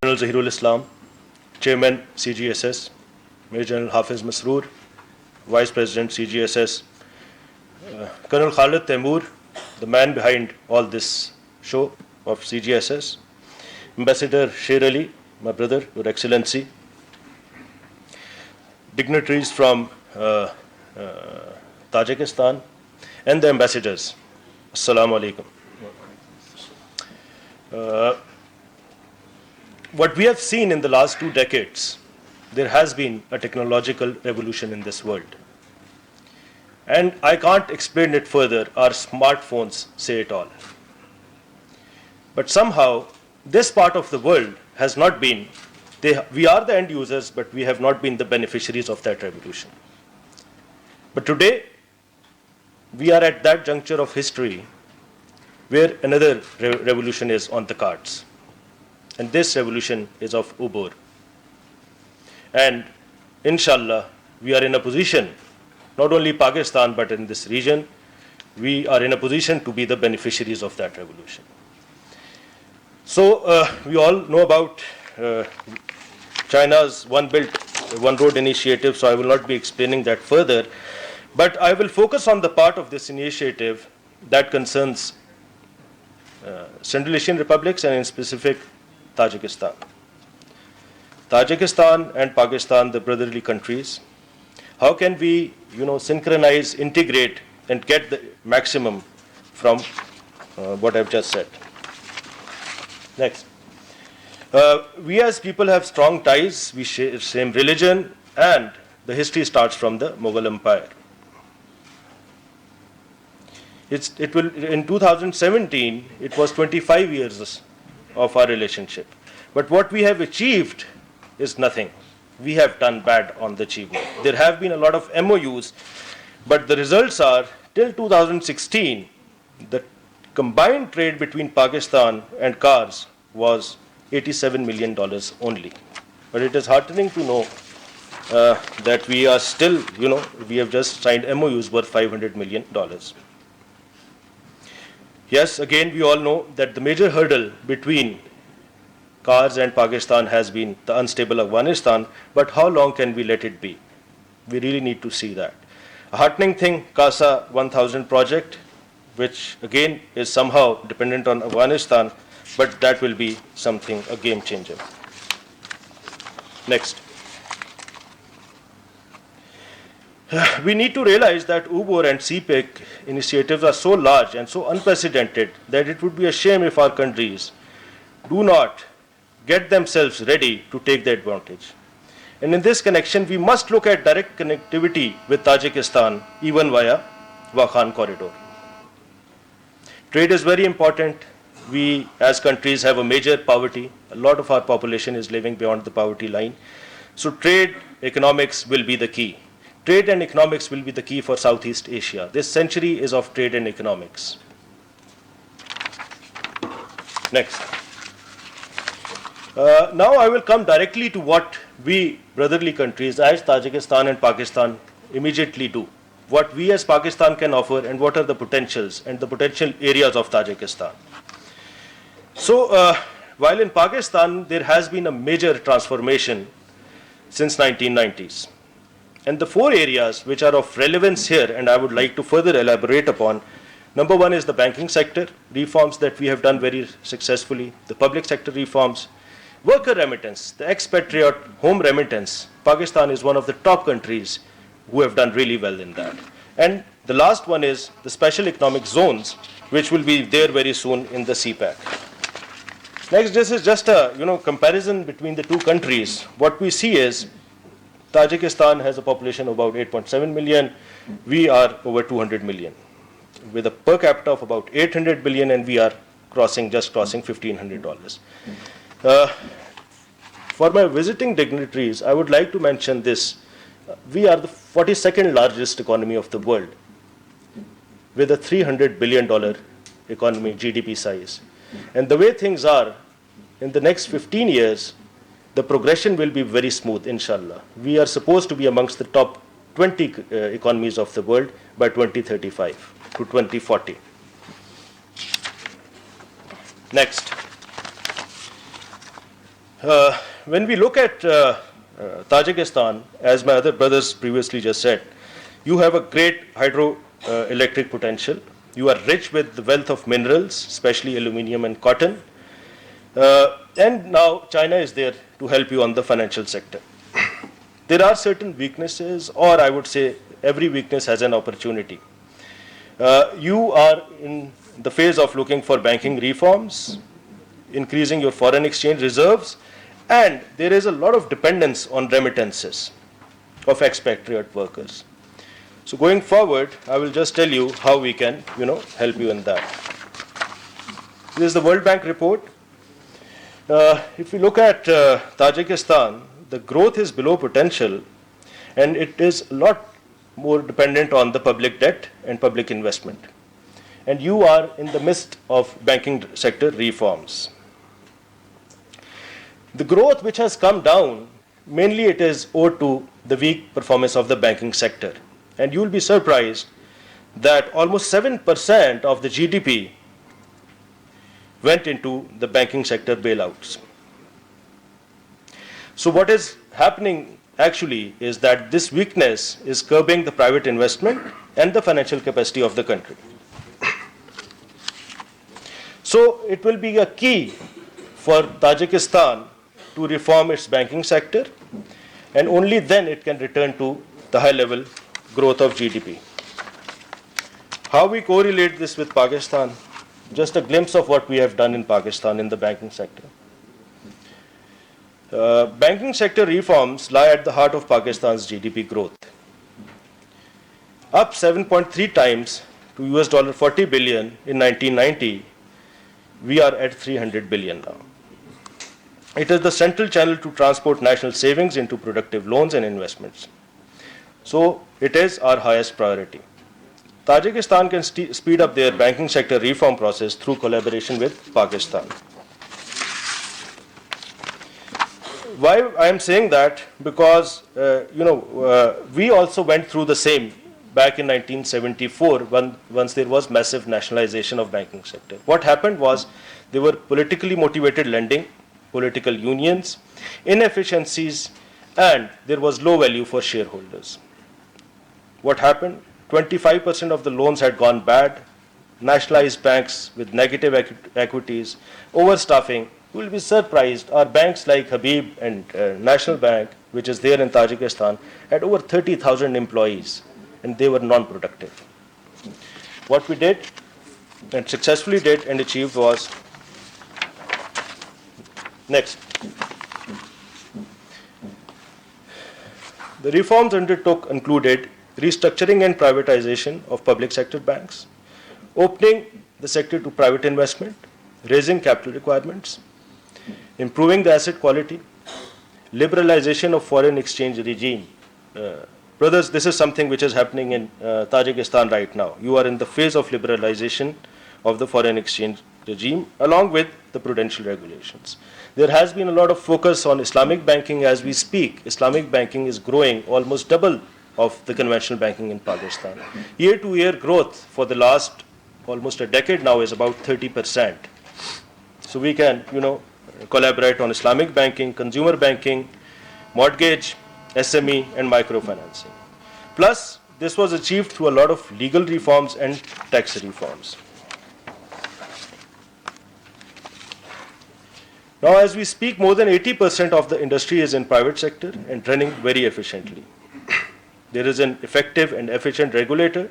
Colonel Zahirul Islam, Chairman CGSS, Major General Hafiz Masroor, Vice President CGSS, Colonel Khalid Taimur, the man behind all this show of CGSS, Ambassador Sher Ali, my brother, Your Excellency, dignitaries from Tajikistan, and the ambassadors. Assalamu alaikum. What we have seen in the last 2 decades, there has been a technological revolution in this world. And I can't explain it further, our smartphones say it all. But somehow, this part of the world has not been, we are the end users, but we have not been the beneficiaries of that revolution. But today, we are at that juncture of history where another revolution is on the cards. And this revolution is of Uber. And inshallah, we are in a position, not only Pakistan, but in this region, we are in a position to be the beneficiaries of that revolution. So we all know about China's One Belt, One Road initiative, so I will not be explaining that further. But I will focus on the part of this initiative that concerns Central Asian republics and in specific Tajikistan. Tajikistan and Pakistan, the brotherly countries. How can we, synchronize, integrate, and get the maximum from what I've just said? Next. We as people have strong ties. We share same religion, and the history starts from the Mughal Empire. In 2017, it was 25 years of our relationship. But what we have achieved is nothing. We have done bad on the achievement. There have been a lot of MOUs, but the results are, till 2016, the combined trade between Pakistan and cars was $87 million only. But it is heartening to know that we are still, we have just signed MOUs worth $500 million. Yes, again, we all know that the major hurdle between cars and Pakistan has been the unstable Afghanistan, but how long can we let it be? We really need to see that. A heartening thing, CASA 1000 project, which again is somehow dependent on Afghanistan, but that will be something, a game changer. Next. We need to realize that Uber and CPEC initiatives are so large and so unprecedented that it would be a shame if our countries do not get themselves ready to take the advantage. And in this connection, we must look at direct connectivity with Tajikistan, even via Wakhan corridor. Trade is very important. We as countries have a major poverty. A lot of our population is living beyond the poverty line. So trade, economics will be the key. Trade and economics will be the key for Southeast Asia. This century is of trade and economics. Next. Now I will come directly to what we brotherly countries as Tajikistan and Pakistan immediately do. What we as Pakistan can offer and what are the potentials and the potential areas of Tajikistan. So while in Pakistan there has been a major transformation since 1990s. And the 4 areas which are of relevance here and I would like to further elaborate upon. Number 1 is the banking sector, reforms that we have done very successfully, the public sector reforms, worker remittance, the expatriate home remittance. Pakistan is one of the top countries who have done really well in that. And the last one is the special economic zones, which will be there very soon in the CPEC. Next, this is just a comparison between the 2 countries. What we see is Tajikistan has a population of about 8.7 million. We are over 200 million, with a per capita of about 800 billion, and we are just crossing $1,500. For my visiting dignitaries, I would like to mention this. We are the 42nd largest economy of the world, with a $300 billion economy, GDP size. And the way things are, in the next 15 years, the progression will be very smooth, inshallah. We are supposed to be amongst the top 20 economies of the world by 2035 to 2040. Next. When we look at Tajikistan, as my other brothers previously just said, you have a great hydroelectric potential. You are rich with the wealth of minerals, especially aluminium and cotton. And now China is there to help you on the financial sector. There are certain weaknesses, or I would say every weakness has an opportunity. You are in the phase of looking for banking reforms, increasing your foreign exchange reserves, and there is a lot of dependence on remittances of expatriate workers. So going forward, I will just tell you how we can, help you in that. This is the World Bank report. If we look at Tajikistan, the growth is below potential, and it is a lot more dependent on the public debt and public investment. And you are in the midst of banking sector reforms. The growth which has come down, mainly it is owed to the weak performance of the banking sector. And you will be surprised that almost 7% of the GDP went into the banking sector bailouts. So what is happening actually is that this weakness is curbing the private investment and the financial capacity of the country. So it will be a key for Tajikistan to reform its banking sector, and only then it can return to the high level growth of GDP. How we correlate this with Pakistan? Just a glimpse of what we have done in Pakistan in the banking sector. Banking sector reforms lie at the heart of Pakistan's GDP growth. Up 7.3 times to $40 billion in 1990, we are at 300 billion now. It is the central channel to transport national savings into productive loans and investments. So it is our highest priority. Tajikistan can speed up their banking sector reform process through collaboration with Pakistan. Why I am saying that? Because we also went through the same back in 1974 once there was massive nationalization of banking sector. What happened was there were politically motivated lending, political unions, inefficiencies, and there was low value for shareholders. What happened? 25% of the loans had gone bad, nationalized banks with negative equities, overstaffing. You will be surprised, our banks like Habib and National Bank, which is there in Tajikistan, had over 30,000 employees, and they were non-productive. What we did, and successfully did and achieved was, next. The reforms undertook included restructuring and privatization of public sector banks, opening the sector to private investment, raising capital requirements, improving the asset quality, liberalization of foreign exchange regime. Brothers, this is something which is happening in Tajikistan right now. You are in the phase of liberalization of the foreign exchange regime along with the prudential regulations. There has been a lot of focus on Islamic banking as we speak. Islamic banking is growing almost double of the conventional banking in Pakistan. Year-to-year growth for the last almost a decade now is about 30%. So we can, collaborate on Islamic banking, consumer banking, mortgage, SME, and microfinancing. Plus, this was achieved through a lot of legal reforms and tax reforms. Now, as we speak, more than 80% of the industry is in private sector and running very efficiently. There is an effective and efficient regulator.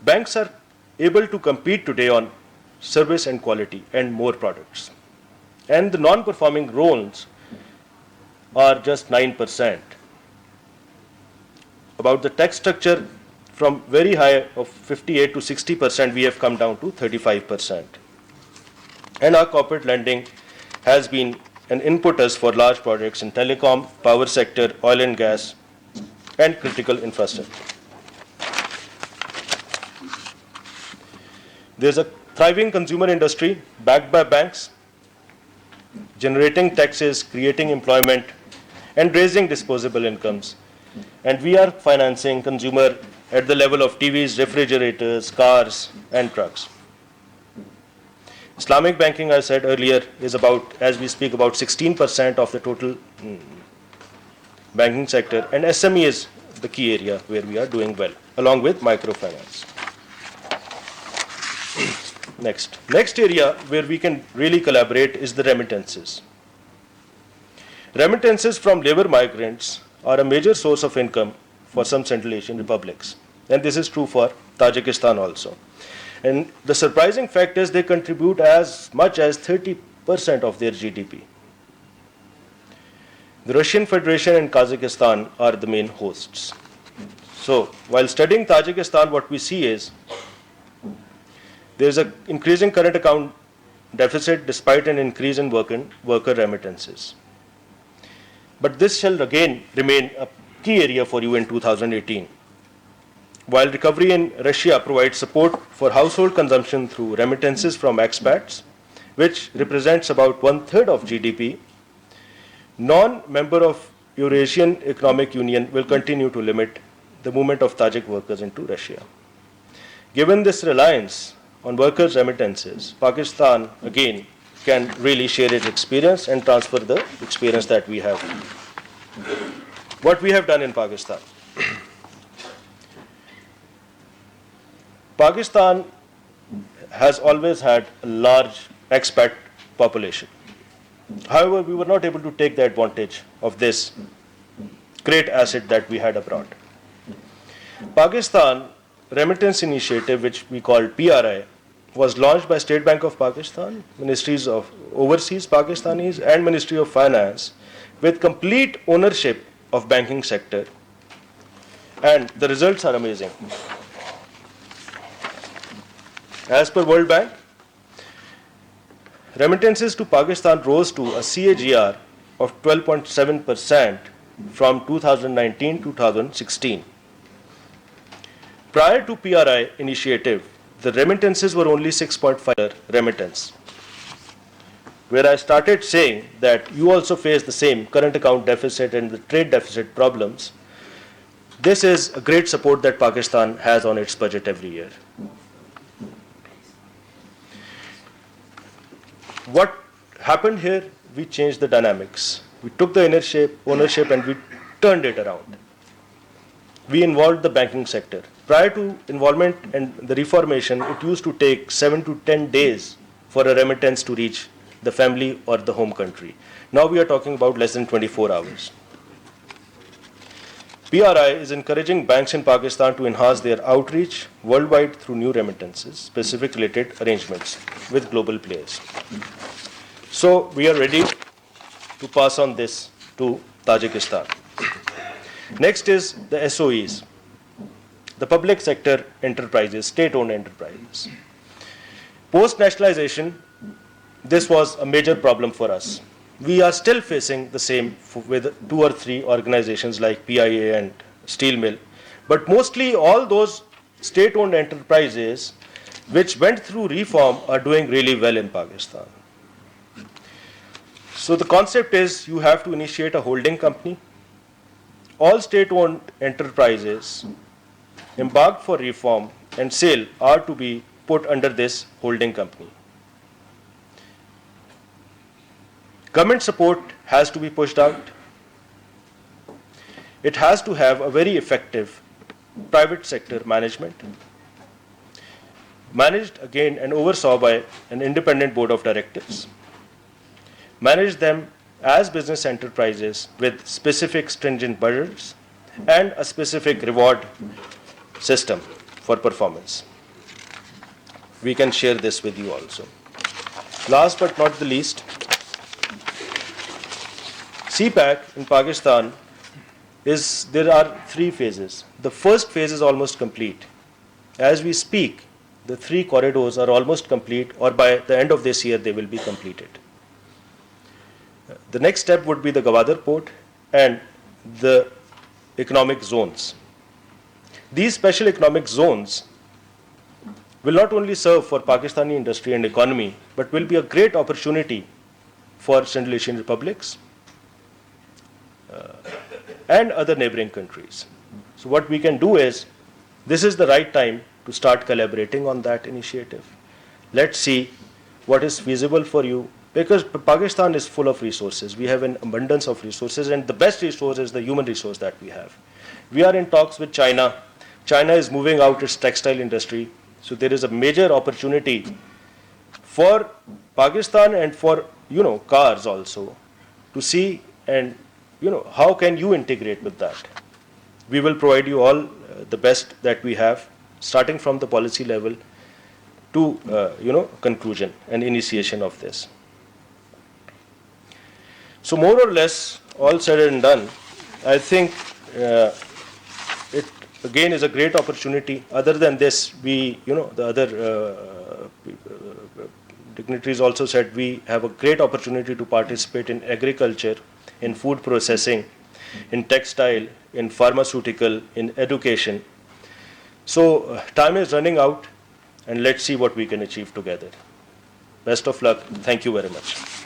Banks are able to compete today on service and quality and more products. And the non-performing loans are just 9%. About the tax structure, from very high of 58 to 60%, we have come down to 35%. And our corporate lending has been an impetus for large projects in telecom, power sector, oil and gas, and critical infrastructure. There's a thriving consumer industry backed by banks, generating taxes, creating employment, and raising disposable incomes. And we are financing consumer at the level of TVs, refrigerators, cars, and trucks. Islamic banking, I said earlier, is about, as we speak, about 16% of the total banking sector, and SME is the key area where we are doing well, along with microfinance. Next area where we can really collaborate is the remittances. Remittances from labor migrants are a major source of income for some Central Asian republics, and this is true for Tajikistan also. And the surprising fact is they contribute as much as 30% of their GDP. The Russian Federation and Kazakhstan are the main hosts. So, while studying Tajikistan, what we see is there is an increasing current account deficit despite an increase in worker remittances. But this shall again remain a key area for you in 2018. While recovery in Russia provides support for household consumption through remittances from expats, which represents about 1/3 of GDP, non-member of Eurasian Economic Union will continue to limit the movement of Tajik workers into Russia. Given this reliance on workers' remittances, Pakistan again can really share its experience and transfer the experience that we have. What we have done in Pakistan. Pakistan has always had a large expat population. However, we were not able to take the advantage of this great asset that we had abroad. Pakistan Remittance Initiative, which we call PRI, was launched by State Bank of Pakistan, Ministries of Overseas Pakistanis, and Ministry of Finance, with complete ownership of banking sector, and the results are amazing. As per World Bank, remittances to Pakistan rose to a CAGR of 12.7% from 2019 to 2016. Prior to PRI initiative, the remittances were only 6.5 remittance. Where I started saying that you also face the same current account deficit and the trade deficit problems, this is a great support that Pakistan has on its budget every year. What happened here? We changed the dynamics. We took the ownership and we turned it around. We involved the banking sector. Prior to involvement and the reformation, it used to take 7 to 10 days for a remittance to reach the family or the home country. Now we are talking about less than 24 hours. PRI is encouraging banks in Pakistan to enhance their outreach worldwide through new remittances, specific related arrangements with global players. So we are ready to pass on this to Tajikistan. Next is the SOEs, the public sector enterprises, state-owned enterprises. Post-nationalization, this was a major problem for us. We are still facing the same with 2 or 3 organizations like PIA and Steel Mill. But mostly all those state-owned enterprises which went through reform are doing really well in Pakistan. So the concept is you have to initiate a holding company. All state-owned enterprises embarked for reform and sale are to be put under this holding company. Government support has to be pushed out. It has to have a very effective private sector management, managed again and oversaw by an independent board of directors. Manage them as business enterprises with specific stringent budgets and a specific reward system for performance. We can share this with you also. Last but not the least, CPAC in Pakistan there are 3 phases. The first phase is almost complete. As we speak, the 3 corridors are almost complete, or by the end of this year they will be completed. The next step would be the Gwadar port and the economic zones. These special economic zones will not only serve for Pakistani industry and economy, but will be a great opportunity for Central Asian republics and other neighboring countries. So what we can do is, this is the right time to start collaborating on that initiative. Let's see what is feasible for you, because Pakistan is full of resources. We have an abundance of resources, and the best resource is the human resource that we have. We are in talks with China. China is moving out its textile industry, so there is a major opportunity for Pakistan and for cars also, to see and how can you integrate with that. We will provide you all the best that we have, starting from the policy level to conclusion and initiation of this. So more or less, all said and done, I think it again is a great opportunity. Other than this, we, the other dignitaries also said we have a great opportunity to participate in agriculture, in food processing, in textile, in pharmaceutical, in education. So time is running out, and let's see what we can achieve together. Best of luck. Thank you very much.